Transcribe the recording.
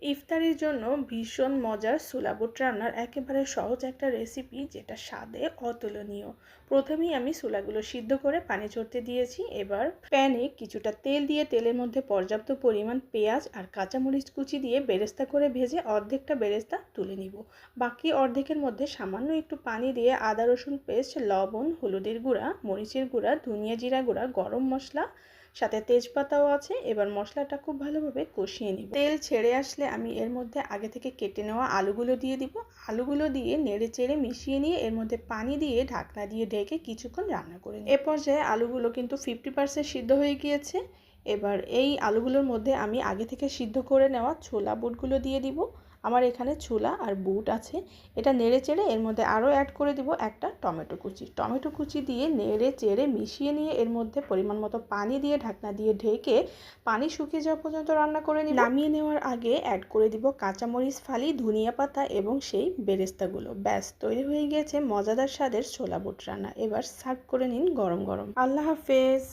ইফতারির জন্য ভীষণ মজার ছোলা বুট রান্নার একেবারে সহজ একটা রেসিপি, যেটা স্বাদে অতুলনীয়। প্রথমেই আমি ছোলাগুলো সিদ্ধ করে পানি ঝরতে দিয়েছি। এবার প্যানে কিছুটা তেল দিয়ে তেলের মধ্যে পর্যাপ্ত পরিমাণ পেঁয়াজ আর কাঁচামরিচ কুচি দিয়ে বেরেস্তা করে ভেজে অর্ধেকটা বেরেস্তা তুলে নিব। বাকি অর্ধেকের মধ্যে সামান্য একটু পানি দিয়ে আদা রসুন পেস্ট, লবণ, হলুদের গুঁড়া, মরিচের গুঁড়া, ধনিয়া জিরা গুঁড়া, গরম মশলা, সাথে তেজপাতাও আছে। এবার মশলাটা খুব ভালোভাবে কষিয়ে নিব। তেল ছেড়ে আসলে আমি এর মধ্যে আগে থেকে কেটে নেওয়া আলুগুলো দিয়ে দিব। আলুগুলো দিয়ে নেড়ে চেড়ে মিশিয়ে নিয়ে এর মধ্যে পানি দিয়ে ঢাকনা দিয়ে ঢেকে কিছুক্ষণ রান্না করে নিই। এ পর্যায়ে আলুগুলো কিন্তু 50% সিদ্ধ হয়ে গিয়েছে। এবার এই আলুগুলোর মধ্যে আমি আগে থেকে সিদ্ধ করে নেওয়া ছোলা বুটগুলো দিয়ে দিব। আমার এখানে ছোলা আর বুট আছে। এটা নেড়ে চেড়ে এর মধ্যে আরও অ্যাড করে দিব একটা টমেটো কুচি। টমেটো কুচি দিয়ে নেড়ে চেড়ে মিশিয়ে নিয়ে এর মধ্যে পরিমাণ মতো পানি দিয়ে ঢাকনা দিয়ে ঢেকে পানি শুকিয়ে যাওয়া পর্যন্ত রান্না করে নিব। নামিয়ে নেওয়ার আগে অ্যাড করে দিব কাঁচামরিচ ফালি, ধনিয়া পাতা এবং সেই বেরেস্তাগুলো। ব্যাস, তৈরি হয়ে গিয়েছে মজাদার স্বাদের ছোলা বুট রান্না। এবার সার্ভ করে নিন গরম গরম। আল্লাহ হাফেজ।